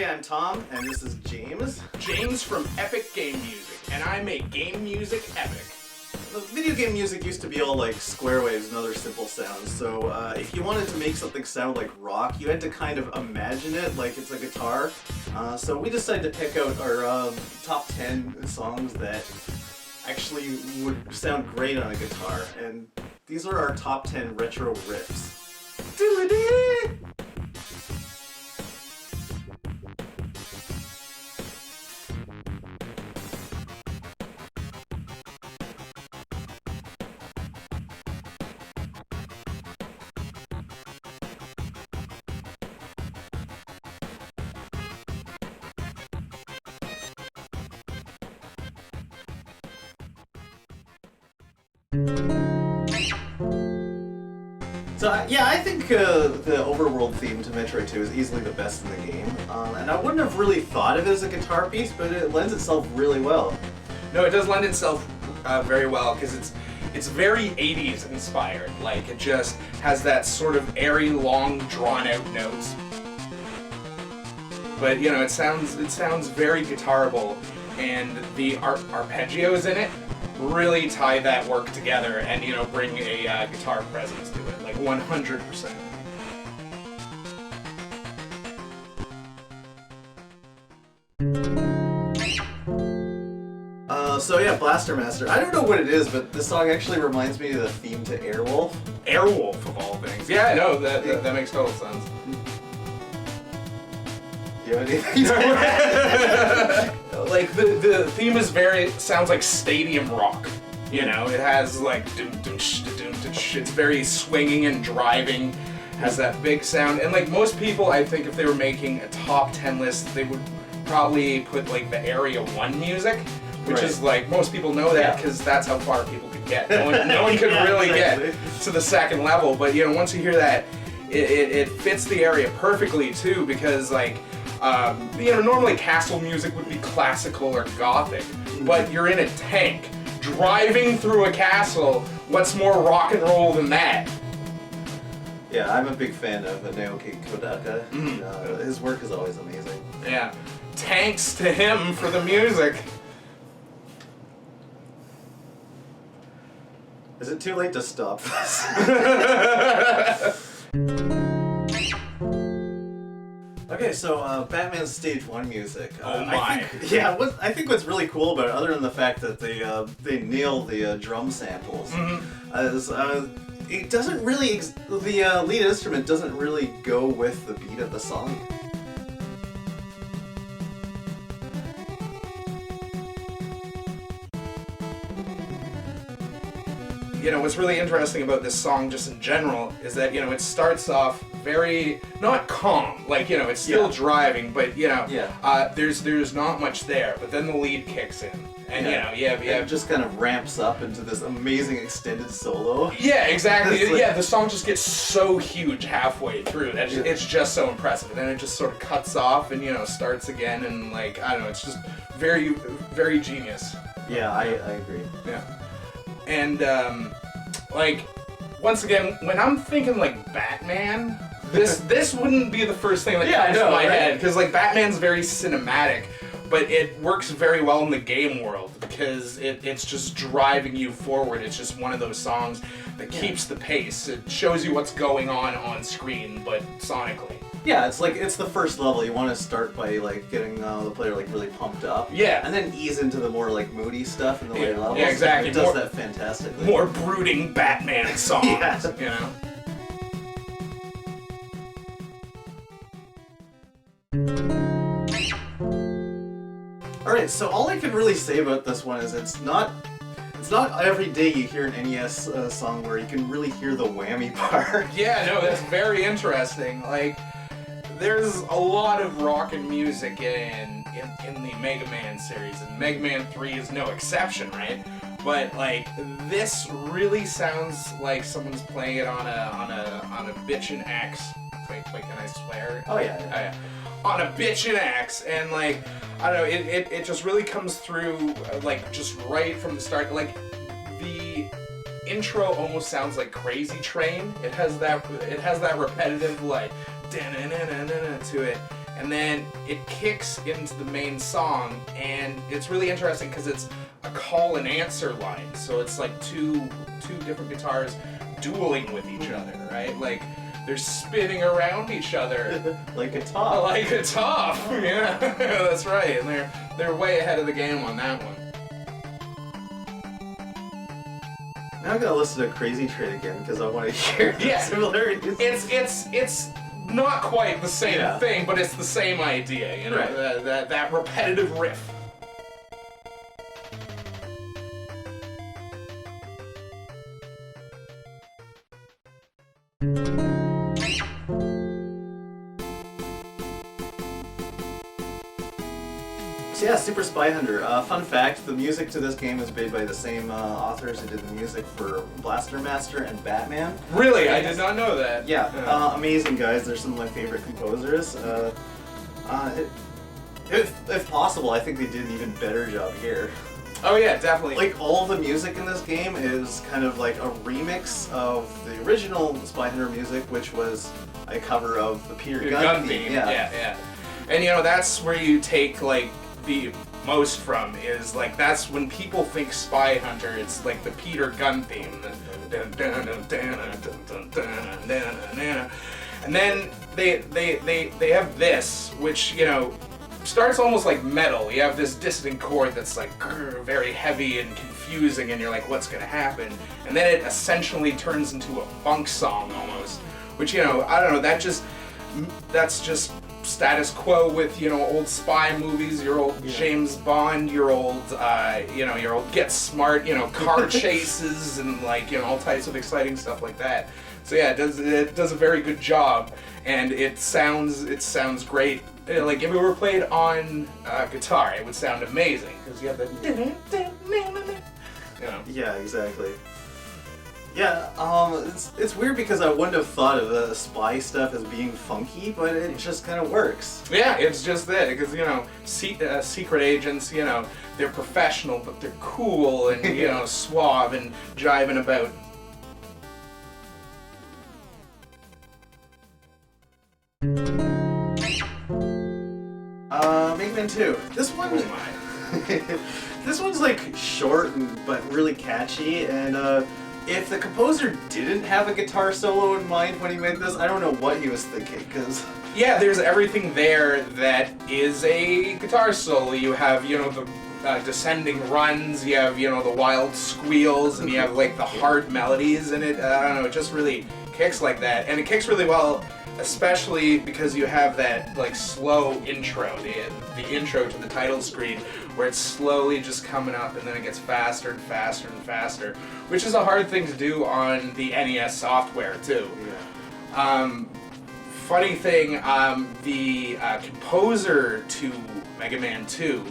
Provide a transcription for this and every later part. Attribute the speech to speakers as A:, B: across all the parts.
A: I'm Tom, and this is James.
B: James from Epic Game Music, and I make game music epic.
A: The video game music used to be all like square waves and other simple sounds, so if you wanted to make something sound like rock, you had to kind of imagine it like it's a guitar. So we decided to pick out our top 10 songs that actually would sound great on a guitar, and these are our top 10 retro riffs. Doodly-dee! So yeah, I think the Overworld theme to Metroid 2 is easily the best in the game, and I wouldn't have really thought of it as a guitar piece, but it lends itself really well.
B: No, it does lend itself very well because it's very 80s inspired. Like it just has that sort of airy, long, drawn-out notes. But you know, it sounds very guitarable, and the arpeggios in it really tie that work together and, you know, bring a guitar presence to it, like 100%.
A: So yeah, Blaster Master. I don't know what it is, but this song actually reminds me of the theme to Airwolf.
B: Airwolf, of all things. Yeah, no, that makes total sense.
A: Do you have anything to add?
B: Like the theme sounds like stadium rock. You know, it has like it's very swinging and driving, has that big sound, and like most people, I think if they were making a top 10 list, they would probably put like the Area 1 music, which is like most people know that because that's how far people could get. No one could really get to the second level, but you know, once you hear that, it fits the area perfectly too, because like. You know, normally castle music would be classical or gothic, but you're in a tank, driving through a castle. What's more rock and roll than that?
A: Yeah, I'm a big fan of Naoki Kodaka. His work is always amazing.
B: Yeah, thanks to him for the music.
A: Is it too late to stop this? Okay, so Batman's Stage 1 music.
B: Oh my!
A: I think what's really cool about it, other than the fact that they nail the drum samples, is it doesn't really the lead instrument doesn't really go with the beat of the song.
B: You know, what's really interesting about this song just in general is that, you know, it starts off very, not calm, like, you know, it's still driving, but, you know, there's not much there, but then the lead kicks in, and, you know,
A: it just kind of ramps up into this amazing extended solo.
B: Yeah, exactly. The song just gets so huge halfway through that it's just so impressive, and then it just sort of cuts off and, you know, starts again, and, like, I don't know, it's just very, very genius.
A: Yeah, I agree.
B: Yeah. And, like, once again, when I'm thinking, like, Batman, this wouldn't be the first thing that comes to my head, because, like, Batman's very cinematic, but it works very well in the game world, because it's just driving you forward. It's just one of those songs that keeps the pace. It shows you what's going on screen, but sonically.
A: Yeah, it's the first level. You want to start by like getting the player like really pumped up.
B: Yeah.
A: And then ease into the more like moody stuff in the later levels.
B: Yeah, exactly.
A: It does that fantastically.
B: More brooding Batman songs, you know?
A: Alright, so all I can really say about this one is it's not every day you hear an NES song where you can really hear the whammy part.
B: Yeah, no, that's very interesting. Like, there's a lot of rockin' music in the Mega Man series, and Mega Man 3 is no exception, right? But like, this really sounds like someone's playing it on a bitchin' X. Wait, can I swear?
A: Oh yeah.
B: On a bitchin' X, and like, I don't know, it just really comes through like just right from the start. Like, the intro almost sounds like Crazy Train. It has that repetitive like to it, and then it kicks into the main song, and it's really interesting because it's a call and answer line. So it's like two different guitars dueling with each other, right? Like they're spinning around each other
A: like a top.
B: like a top. Yeah, that's right. And they're way ahead of the game on that one.
A: Now I'm gonna listen to Crazy Train again because I want to hear the similarities.
B: It's not quite the same thing, but it's the same idea, you know,
A: right.
B: that repetitive riff.
A: So yeah, Super Spy Hunter. Fun fact, the music to this game is made by the same authors who did the music for Blaster Master and Batman.
B: Really? I did not know that.
A: Yeah, amazing guys. They're some of my favorite composers. If possible, I think they did an even better job here.
B: Oh yeah, definitely.
A: Like, all the music in this game is kind of like a remix of the original Spy Hunter music, which was a cover of the Peter Gunn theme.
B: Yeah. And you know, that's where you take like the most from, is like, that's when people think Spy Hunter, it's like the Peter Gunn theme. And then they have this, which, you know, starts almost like metal. You have this dissonant chord that's like very heavy and confusing, and you're like, what's gonna happen? And then it essentially turns into a funk song almost, which, you know, I don't know, that's just status quo with, you know, old spy movies, your old James Bond, your old Get Smart, you know, car chases and, like, you know, all types of exciting stuff like that. So yeah, it does a very good job, and it sounds great. Like, if it were played on guitar, it would sound amazing, because you have the, you know.
A: Yeah, exactly. Yeah, it's weird because I wouldn't have thought of the spy stuff as being funky, but it just kind of works.
B: Yeah, it's just that, because, you know, secret agents, you know, they're professional, but they're cool and, you know, suave and jiving about.
A: Mega Man 2. This one, this one's like short but really catchy, and if the composer didn't have a guitar solo in mind when he made this, I don't know what he was thinking, because...
B: Yeah, there's everything there that is a guitar solo. You have, you know, the descending runs, you have, you know, the wild squeals, and you have, like, the hard melodies in it. I don't know, it just really kicks like that. And it kicks really well, especially because you have that, like, slow intro, the intro to the title screen, where it's slowly just coming up, and then it gets faster and faster and faster, which is a hard thing to do on the NES software, too.
A: Yeah.
B: Funny thing, the composer to Mega Man 2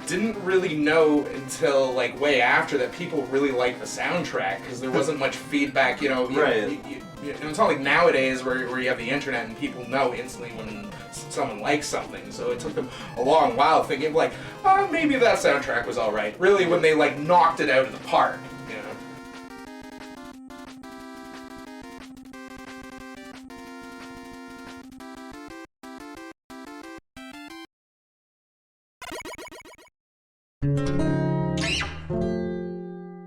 B: didn't really know until, like, way after that people really liked the soundtrack, because there wasn't much feedback, you know.
A: Right.
B: It's not like nowadays where you have the internet and people know instantly when someone likes something. So it took them a long while thinking, like, oh, maybe that soundtrack was alright. Really, when they, like, knocked it out of the park, you know.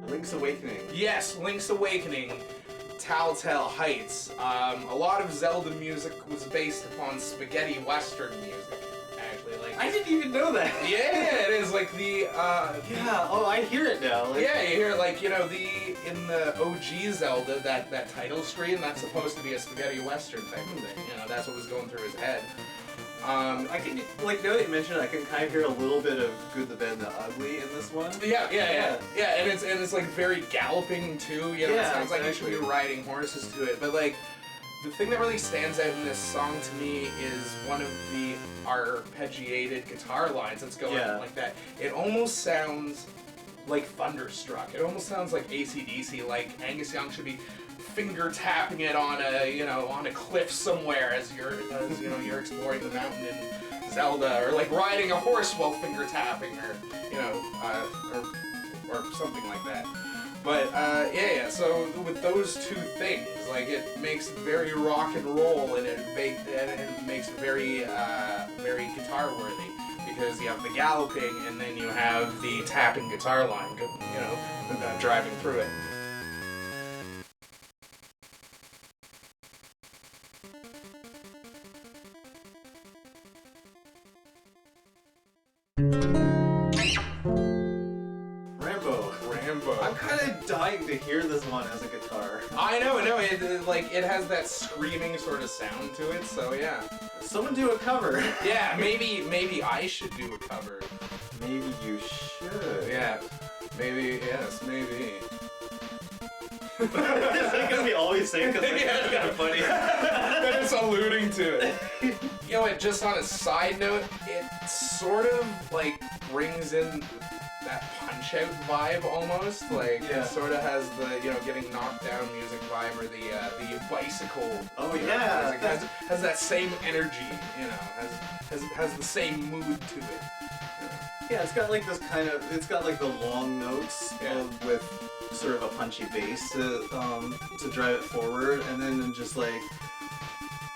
A: Link's Awakening.
B: Yes, Link's Awakening, Telltale Heights. A lot of Zelda music was based upon spaghetti western music, actually. Like,
A: I didn't even know that.
B: yeah, it is like the
A: Yeah, oh, I hear it now. Like...
B: Yeah, you hear, like, you know, in the OG Zelda, that title screen, that's supposed to be a spaghetti western type of thing. You know, that's what was going through his head.
A: I can, like, now that you mention it, I can kind of hear a little bit of Good, the Bad, and the Ugly in this one.
B: Yeah, and it's like very galloping too. You know, it sounds like you should be riding horses to it. But, like, the thing that really stands out in this song to me is one of the arpeggiated guitar lines that's going like that. It almost sounds like Thunderstruck. It almost sounds like AC/DC. Like Angus Young should be finger tapping it on a cliff somewhere as you're exploring the mountain in Zelda, or like riding a horse while finger tapping, or or something like that. But yeah. So with those two things, like it makes it very rock and roll, and it makes it very very guitar worthy because you have the galloping, and then you have the tapping guitar line, driving through it. Rambo.
A: I'm kind of dying to hear this one as a guitar.
B: I know. It has that screaming sort of sound to it. So yeah.
A: Someone do a cover.
B: Yeah, maybe I should do a cover.
A: Maybe you should.
B: Yeah. Maybe. Yes. Maybe.
A: Is that gonna be all we say? Because it's kind of funny.
B: But it's alluding to it. You know what? Just on a side note, it sort of like brings in that Punch-Out vibe almost. Like it sort of has the getting knocked down music vibe, or the bicycle.
A: Oh yeah.
B: Music has that same energy. Has the same mood to it.
A: Yeah, it's got like this kind of. It's got like the long notes with sort of a punchy bass to drive it forward, and then just like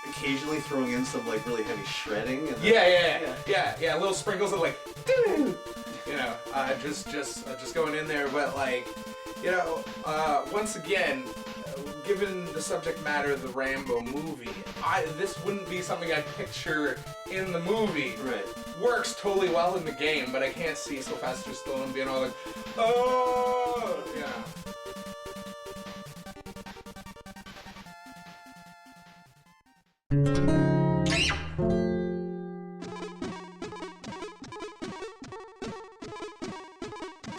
A: occasionally throwing in some like really heavy shredding. And
B: yeah. Little sprinkles of like, just going in there. But like, once again, given the subject matter of the Rambo movie, this wouldn't be something I'd picture in the movie.
A: Right.
B: Works totally well in the game, but I can't see Sylvester Stallone being all like, oh, yeah.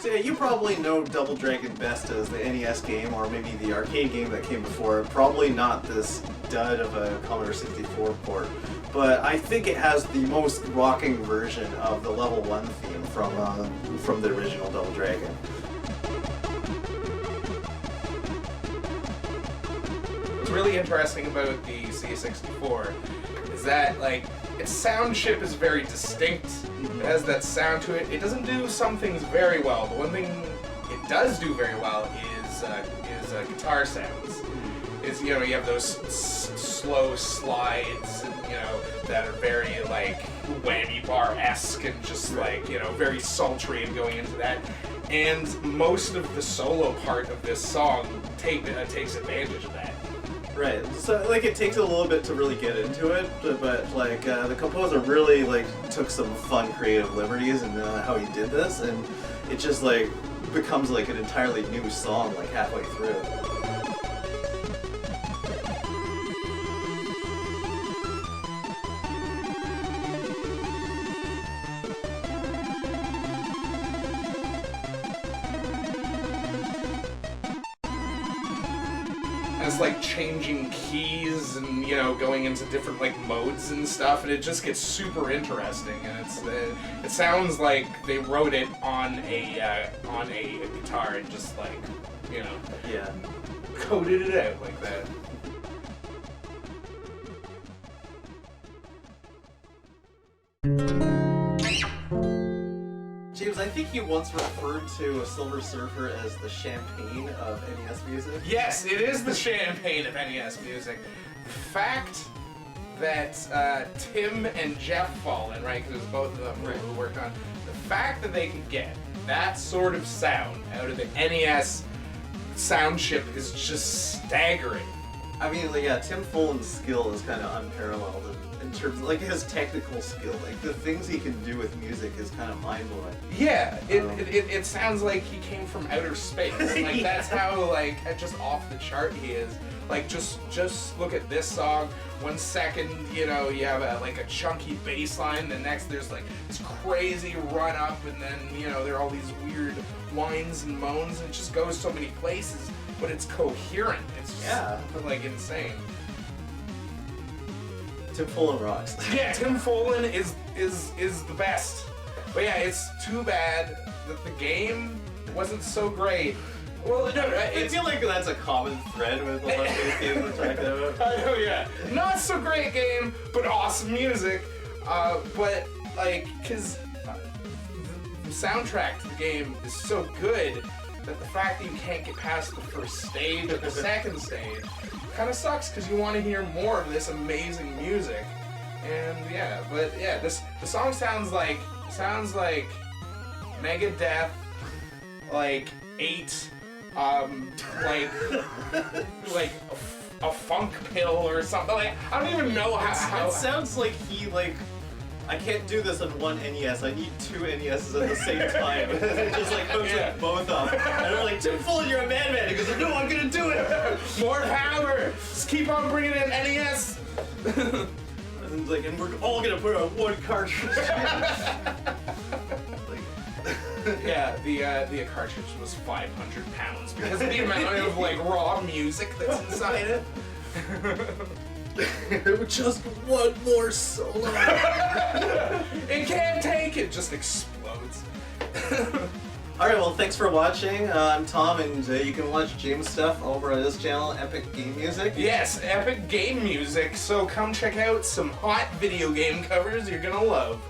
A: So yeah, you probably know Double Dragon best as the NES game, or maybe the arcade game that came before. Probably not this dud of a Commodore 64 port, but I think it has the most rocking version of the Level 1 theme from the original Double Dragon.
B: What's really interesting about the C64 is that, like, its sound chip is very distinct. It has that sound to it. It doesn't do some things very well, but one thing it does do very well is guitar sounds. Is you have those slow slides, and, that are very like whammy bar-esque and just like very sultry and going into that. And most of the solo part of this song takes advantage of that.
A: Right, so like it takes a little bit to really get into it, but like the composer really like took some fun creative liberties in how he did this, and it just like becomes like an entirely new song like halfway through.
B: It's like changing keys and going into different like modes and stuff, and it just gets super interesting. And it sounds like they wrote it on a guitar and just like coded it out like that.
A: James, I think you once referred to Silver Surfer as the champagne of NES music.
B: Yes, it is the champagne of NES music. The fact that Tim and Jeff Fallen, right, because it was both of them who worked on, the fact that they could get that sort of sound out of the NES sound chip is just staggering.
A: I mean, yeah, Tim Fullen's skill is kind of unparalleled in terms of like his technical skill. Like the things he can do with music is kind of mind blowing.
B: Yeah, it sounds like he came from outer space. Like that's how like just off the chart he is. Like just look at this song. 1 second, you have a chunky bass line. The next there's like this crazy run up, and then there are all these weird whines and moans, and it just goes so many places. But it's coherent. It's just, like insane.
A: Tim Fullen rocks.
B: Yeah, Tim Fullen is the best. But yeah, it's too bad that the game wasn't so great. Well, no,
A: I feel like that's a common thread with a lot of these games we're talking about.
B: I know, yeah. Not so great game, but awesome music. But like, because the soundtrack to the game is so good that the fact that you can't get past the first stage or the second stage kind of sucks because you want to hear more of this amazing music. And yeah, but yeah, the song sounds like Megadeth, like ate like a funk pill or something. Like I don't even know how
A: It sounds like he like. I can't do this on one NES. I need two NESs at the same time. Just like hooks like both up. And they're like, Tim Full, you're a madman. He goes, no, I'm gonna do it.
B: more power. Just keep on bringing in NES.
A: And like, and we're all gonna put on one cartridge.
B: Yeah, the cartridge was 500 pounds because of the amount of like raw music that's inside it.
A: Just one more solo.
B: It can't take it. Just explodes.
A: Alright, well, thanks for watching. I'm Tom, and you can watch James' stuff over on this channel, Epic Game Music.
B: Yes, Epic Game Music. So come check out some hot video game covers you're gonna love.